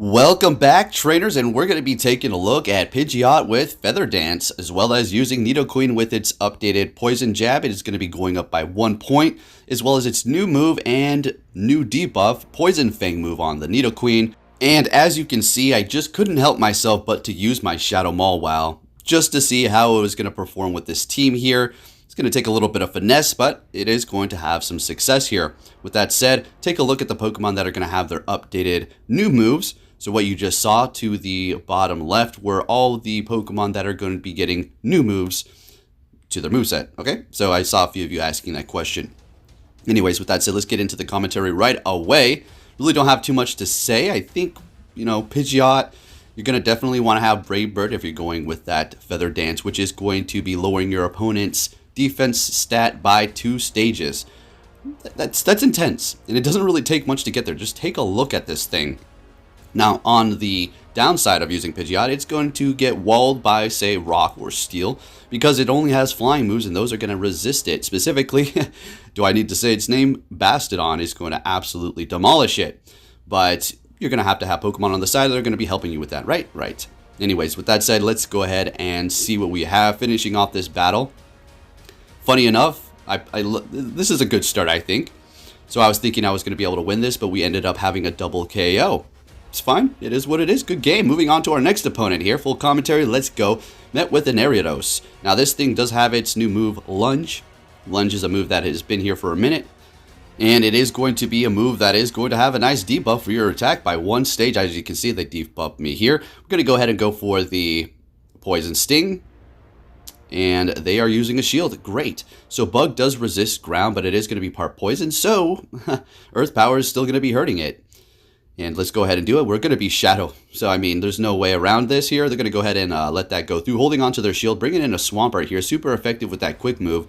Welcome back, trainers, and we're going to be taking a look at Pidgeot with Feather Dance, as well as using Nidoqueen with its updated Poison Jab. It is going to be going up by 1 point, as well as its new move and new debuff, Poison Fang move on the Nidoqueen. And as you can see, I just couldn't help myself but to use my Shadow Mawile, just to see how it was going to perform with this team here. It's going to take a little bit of finesse, but it is going to have some success here. With that said, take a look at the Pokemon that are going to have their updated new moves. So what you just saw to the bottom left were all the Pokemon that are going to be getting new moves to their moveset, okay? So I saw a few of you asking that question. Anyways, with that said, let's get into the commentary right away. Really don't have too much to say. I think, Pidgeot, you're going to definitely want to have Brave Bird if you're going with that Feather Dance, which is going to be lowering your opponent's defense stat by 2 stages. That's intense, and it doesn't really take much to get there. Just take a look at this thing. Now, on the downside of using Pidgeot, it's going to get walled by, say, Rock or Steel, because it only has flying moves, and those are going to resist it. Specifically, do I need to say its name? Bastodon is going to absolutely demolish it. But you're going to have Pokemon on the side that are going to be helping you with that, right? Right. Anyways, with that said, let's go ahead and see what we have finishing off this battle. Funny enough, this is a good start, I think. So I was thinking I was going to be able to win this, but we ended up having a double KO. It's fine. It is what it is. Good game. Moving on to our next opponent here. Full commentary. Let's go. Met with an Ariados. Now, this thing does have its new move, Lunge. Lunge is a move that has been here for a minute. And it is going to be a move that is going to have a nice debuff for your attack by 1 stage. As you can see, they debuffed me here. We're going to go ahead and go for the Poison Sting. And they are using a shield. Great. So Bug does resist ground, but it is going to be part poison. So Earth Power is still going to be hurting it. And let's go ahead and do it. We're going to be Shadow. So, I mean, there's no way around this here. They're going to go ahead and let that go through. Holding onto their shield, bringing in a Swampert here. Super effective with that quick move.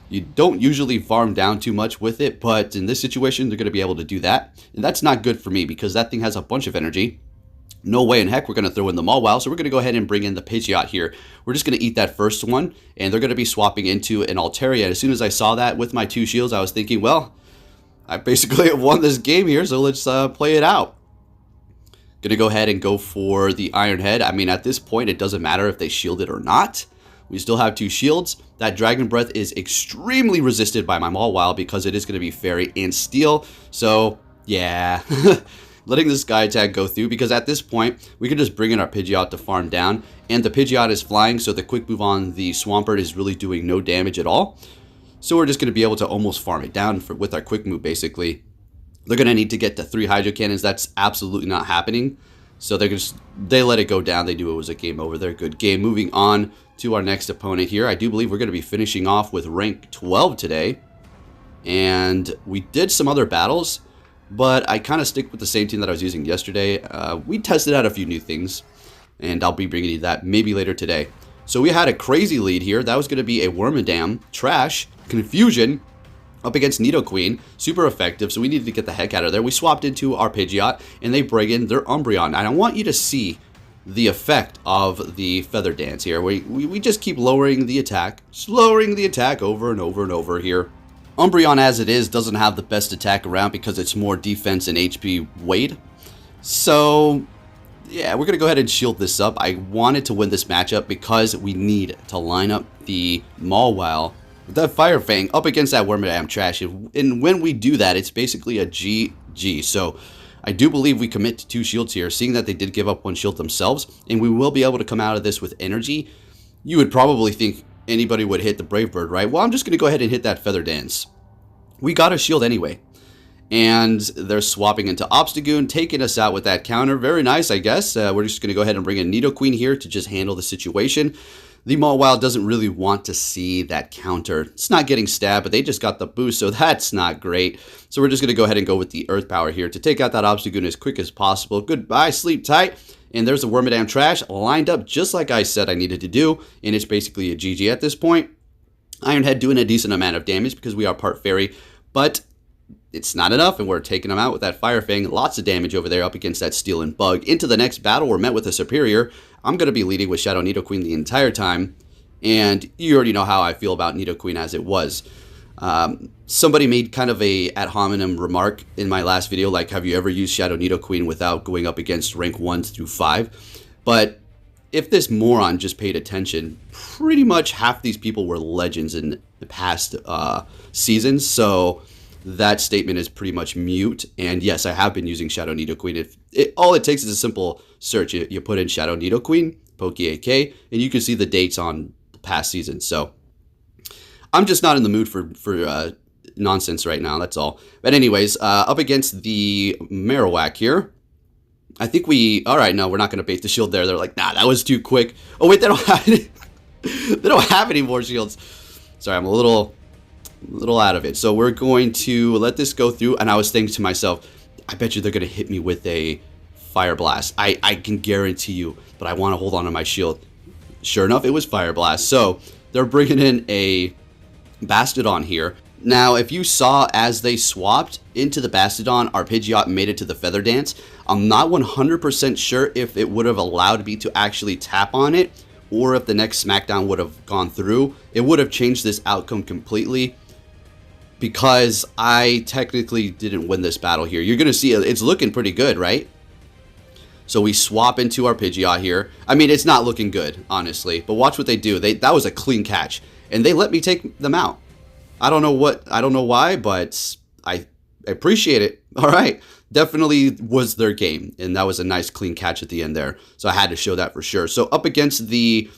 You don't usually farm down too much with it, but in this situation, they're going to be able to do that. And that's not good for me because that thing has a bunch of energy. No way in heck we're going to throw in the Mawile, so we're going to go ahead and bring in the Pidgeot here. We're just going to eat that first one, and they're going to be swapping into an Altaria. And as soon as I saw that with my 2 shields, I was thinking, well, I basically have won this game here, so let's play it out. Gonna go ahead and go for the Iron Head. I mean, at this point, it doesn't matter if they shield it or not. We still have 2 shields. That Dragon Breath is extremely resisted by my Mawile because it is going to be Fairy and Steel. So, yeah. Letting this Sky Attack go through because at this point, we can just bring in our Pidgeot to farm down. And the Pidgeot is flying, so the quick move on the Swampert is really doing no damage at all. So we're just going to be able to almost farm it down with our quick move, basically. They're going to need to get to 3 Hydro Cannons. That's absolutely not happening. So they let it go down. They knew it was a game over there. Good game. Moving on to our next opponent here. I do believe we're going to be finishing off with rank 12 today. And we did some other battles, but I kind of stick with the same team that I was using yesterday. We tested out a few new things, and I'll be bringing you that maybe later today. So we had a crazy lead here. That was going to be a Wormadam, Trash, Confusion, up against Nidoqueen, super effective, so we needed to get the heck out of there. We swapped into our Pidgeot, and they bring in their Umbreon. And I want you to see the effect of the Feather Dance here. We just keep lowering the attack, over and over and over here. Umbreon, as it is, doesn't have the best attack around because it's more defense and HP weight. So, yeah, we're going to go ahead and shield this up. I wanted to win this matchup because we need to line up the Mawile with that Fire Fang up against that Wormadam Trash. And when we do that, it's basically a GG. So I do believe we commit to 2 shields here, seeing that they did give up 1 shield themselves. And we will be able to come out of this with energy. You would probably think anybody would hit the Brave Bird, right? Well, I'm just going to go ahead and hit that Feather Dance. We got a shield anyway. And they're swapping into Obstagoon, taking us out with that counter. Very nice, I guess. We're just going to go ahead and bring in Nidoqueen here to just handle the situation. The Mawile doesn't really want to see that counter. It's not getting stabbed, but they just got the boost, so that's not great. So we're just going to go ahead and go with the Earth Power here to take out that Obstagoon as quick as possible. Goodbye, sleep tight. And there's the Wormadam Trash lined up just like I said I needed to do, and it's basically a GG at this point. Iron Head doing a decent amount of damage because we are part Fairy, but it's not enough, and we're taking them out with that Fire Fang. Lots of damage over there up against that Steel and Bug. Into the next battle, we're met with a Superior. I'm going to be leading with Shadow Nidoqueen the entire time, and you already know how I feel about Nidoqueen as it was. Somebody made kind of a ad hominem remark in my last video, like, have you ever used Shadow Nidoqueen without going up against rank 1s through 5? But if this moron just paid attention, pretty much half these people were legends in the past seasons, so that statement is pretty much mute. And yes, I have been using Shadow Nidoqueen. All it takes is a simple search. You put in Shadow Nidoqueen, PokeAK, and you can see the dates on past seasons. So I'm just not in the mood for nonsense right now, that's all. But anyways, up against the Marowak here. I think alright, no, we're not going to bait the shield there. They're like, nah, that was too quick. Oh wait, they don't have any, they don't have any more shields. Sorry, I'm a little out of it. So we're going to let this go through, and I was thinking to myself, I bet you they're going to hit me with a Fire Blast. I can guarantee you, but I want to hold on to my shield. Sure enough, it was Fire Blast. So they're bringing in a Bastodon here. Now, if you saw as they swapped into the Bastodon, our Pidgeot made it to the Feather Dance. I'm not 100% sure if it would have allowed me to actually tap on it, or if the next Smackdown would have gone through. It would have changed this outcome completely, because I technically didn't win this battle here. You're going to see it's looking pretty good, right? So we swap into our Pidgeot here. I mean, it's not looking good, honestly, but watch what they do. That was a clean catch, and they let me take them out. I don't know why, but I appreciate it. All right. Definitely was their game, and that was a nice clean catch at the end there. So I had to show that for sure. So up against the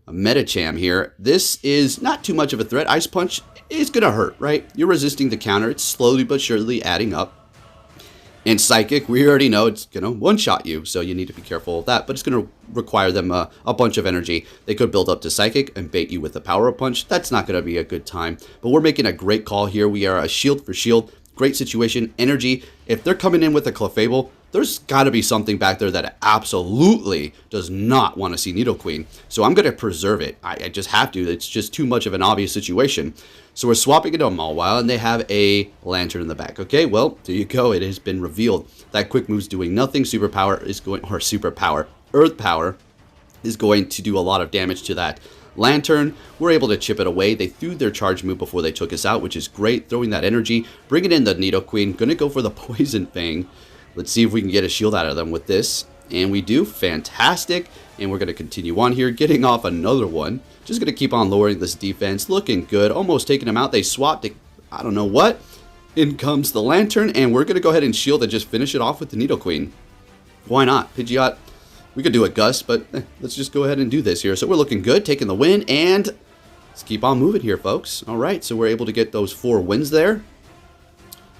Metacham here, this is not too much of a threat. Ice Punch is going to hurt, right? You're resisting the counter. It's slowly but surely adding up. And Psychic, we already know it's going to one-shot you, so you need to be careful of that. But it's going to require them a bunch of energy. They could build up to Psychic and bait you with a Power-Up Punch. That's not going to be a good time. But we're making a great call here. We are a shield for shield. Great situation. Energy. If they're coming in with a Clefable, there's got to be something back there that absolutely does not want to see Nidoqueen. So I'm going to preserve it. I just have to. It's just too much of an obvious situation. So we're swapping it to a Mawile, and they have a Lantern in the back. Okay, well, there you go. It has been revealed. That quick move's doing nothing. Earth Power is going to do a lot of damage to that Lantern. We're able to chip it away. They threw their charge move before they took us out, which is great. Throwing that energy, bringing in the Nidoqueen. Going to go for the Poison Fang. Let's see if we can get a shield out of them with this. And we do. Fantastic. And we're going to continue on here, getting off another one. Just going to keep on lowering this defense. Looking good. Almost taking them out. They swapped. I don't know what. In comes the Lantern. And we're going to go ahead and shield and just finish it off with the Nidoqueen. Why not? Pidgeot. We could do a Gust, but let's just go ahead and do this here. So we're looking good. Taking the win. And let's keep on moving here, folks. All right. So we're able to get those 4 wins there.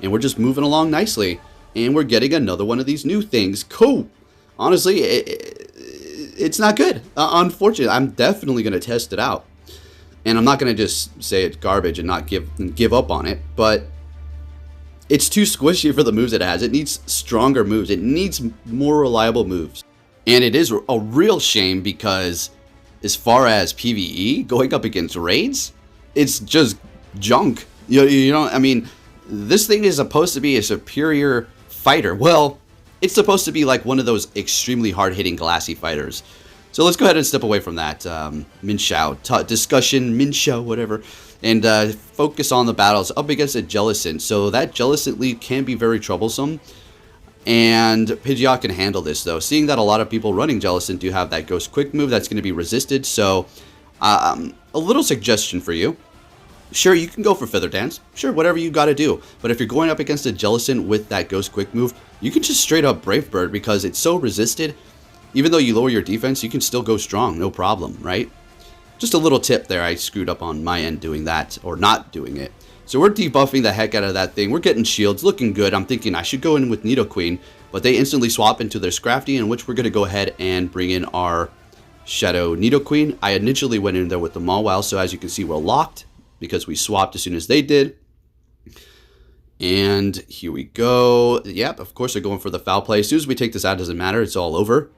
And we're just moving along nicely. And we're getting another one of these new things. Cool. Honestly, it's not good. Unfortunately, I'm definitely going to test it out. And I'm not going to just say it's garbage and not give up on it. But it's too squishy for the moves it has. It needs stronger moves. It needs more reliable moves. And it is a real shame, because as far as PvE, going up against raids, it's just junk. You know, I mean, this thing is supposed to be a superior fighter. Well, it's supposed to be like one of those extremely hard-hitting glassy fighters. So let's go ahead and step away from that Minshao, whatever, and focus on the battles up against a Jellicent. So that Jellicent lead can be very troublesome, and Pidgeot can handle this, though. Seeing that a lot of people running Jellicent do have that Ghost Quick move, that's going to be resisted. So a little suggestion for you. Sure, you can go for Feather Dance. Sure, whatever you got to do. But if you're going up against a Jellicent with that Ghost Quick move, you can just straight up Brave Bird, because it's so resisted. Even though you lower your defense, you can still go strong, no problem, right? Just a little tip there. I screwed up on my end doing that, or not doing it. So we're debuffing the heck out of that thing. We're getting shields, looking good. I'm thinking I should go in with Nidoqueen, but they instantly swap into their Scrafty, in which we're going to go ahead and bring in our Shadow Nidoqueen. I initially went in there with the Mawile, so as you can see, we're locked, because we swapped as soon as they did. And here we go. Yep, of course they're going for the foul play. As soon as we take this out, it doesn't matter. It's all over.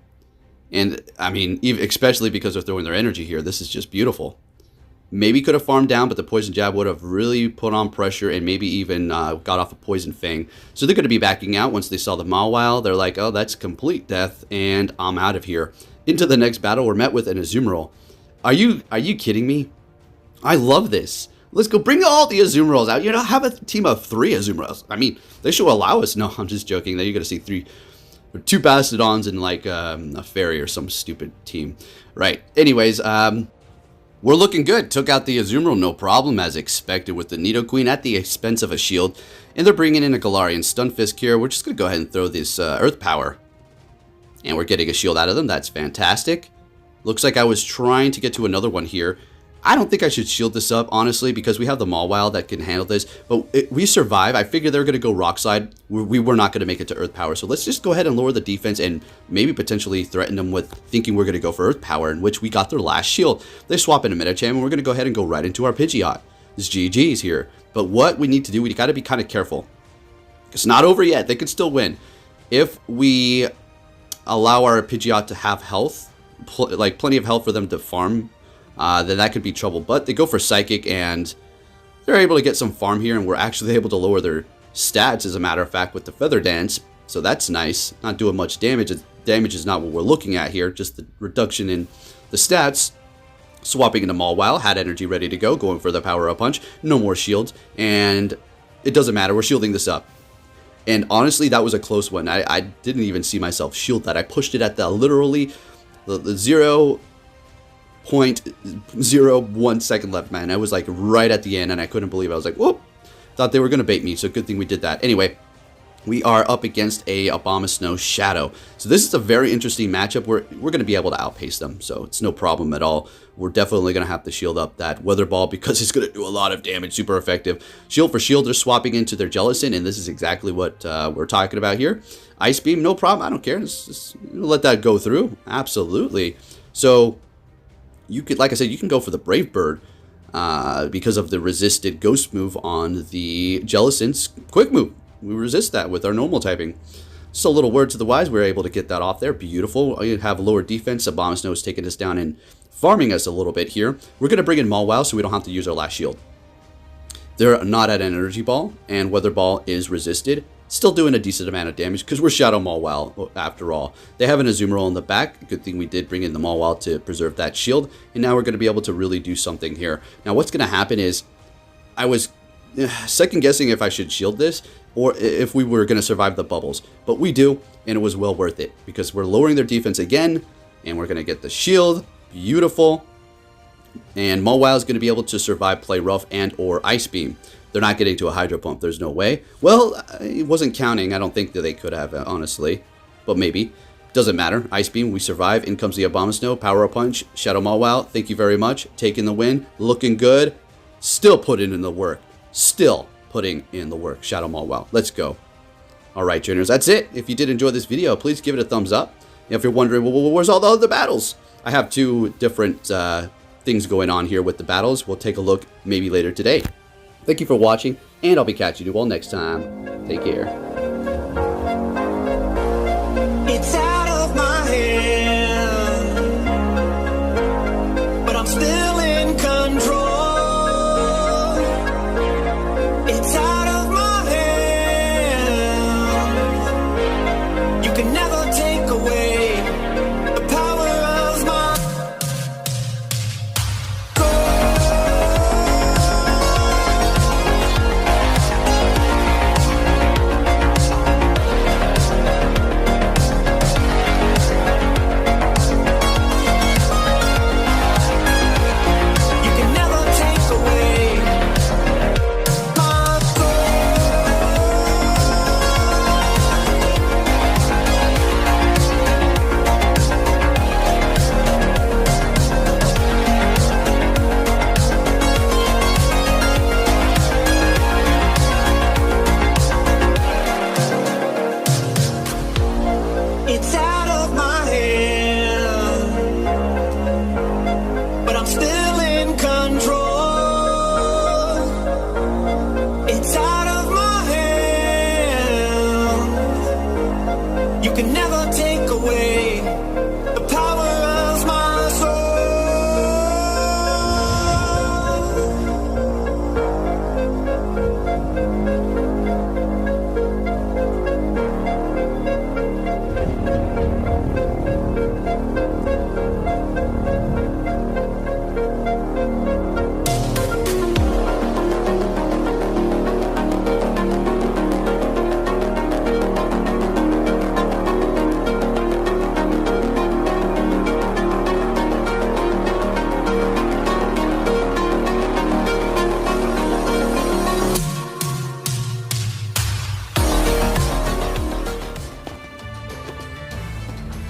And, I mean, especially because they're throwing their energy here, this is just beautiful. Maybe could have farmed down, but the Poison Jab would have really put on pressure, and maybe even got off a Poison Fang. So they're going to be backing out once they saw the Mawile. They're like, oh, that's complete death, and I'm out of here. Into the next battle, we're met with an Azumarill. Are you kidding me? I love this. Let's go bring all the Azumarill out. You know, have a team of 3 Azumarill. I mean, they should allow us. No, I'm just joking. Then you're going to see 2 Bastiodons and like a Fairy or some stupid team. Right. Anyways, we're looking good. Took out the Azumarill, no problem, as expected, with the Nidoqueen at the expense of a shield. And they're bringing in a Galarian Stunfisk here. We're just going to go ahead and throw this Earth Power. And we're getting a shield out of them. That's fantastic. Looks like I was trying to get to another one here. I don't think I should shield this up, honestly, because we have the Mawile that can handle this. But we survive. I figured they were going to go Rock Slide. We were not going to make it to Earth Power. So let's just go ahead and lower the defense and maybe potentially threaten them with thinking we're going to go for Earth Power, in which we got their last shield. They swap into Metacham, and we're going to go ahead and go right into our Pidgeot. It's GG's here. But what we need to do, we got to be kind of careful. It's not over yet. They could still win. If we allow our Pidgeot to have health, like plenty of health for them to farm, then that could be trouble. But they go for Psychic, and they're able to get some farm here, and we're actually able to lower their stats, as a matter of fact, with the Feather Dance. So that's nice. Not doing much damage. Damage is not what we're looking at here, just the reduction in the stats. Swapping into Mawile, had energy ready to go, going for the Power Up Punch. No more shields, and it doesn't matter. We're shielding this up. And honestly, that was a close one. I didn't even see myself shield that. I pushed it at the literally the 0.01 second left, man. I was like right at the end, and I couldn't believe it. I was like, whoop. Thought they were going to bait me, so good thing we did that. Anyway, we are up against a Abomasnow Shadow. So this is a very interesting matchup. We're going to be able to outpace them, so it's no problem at all. We're definitely going to have to shield up that Weather Ball because it's going to do a lot of damage, super effective. Shield for shield, they're swapping into their Jellicent, and this is exactly what we're talking about here. Ice Beam, no problem. I don't care. Just let that go through. Absolutely. So you could, like I said, you can go for the Brave Bird because of the resisted Ghost move on the Jellicent's Quick Move. We resist that with our normal typing. Just a little word to the wise. We were able to get that off there. Beautiful. You have lower defense. Abomasnow is taking us down and farming us a little bit here. We're going to bring in Mawile so we don't have to use our last shield. They're not at an Energy Ball, and Weather Ball is resisted. Still doing a decent amount of damage because we're Shadow Mawile after all. They have an Azumarill in the back. Good thing we did bring in the Mawile to preserve that shield. And now we're going to be able to really do something here. Now what's going to happen is I was second guessing if I should shield this or if we were going to survive the bubbles. But we do, and it was well worth it because we're lowering their defense again, and we're going to get the shield. Beautiful. And Mawile is going to be able to survive Play Rough and or Ice Beam. They're not getting to a Hydro Pump. There's no way. Well, it wasn't counting. I don't think that they could have, honestly. But maybe. Doesn't matter. Ice Beam, we survive. In comes the Abomasnow. Power Up Punch. Shadow Mawile. Thank you very much. Taking the win. Looking good. Still putting in the work. Still putting in the work. Shadow Mawile. Let's go. Alright, trainers. That's it. If you did enjoy this video, please give it a thumbs up. If you're wondering, well, where's all the other battles? I have 2 different things going on here with the battles. We'll take a look maybe later today. Thank you for watching, and I'll be catching you all next time. Take care. It's out of my hand, but I'm still in control. It's out of my hand. You can never take away the power of my goal.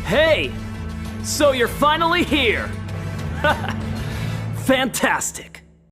Hey! So you're finally here! Fantastic!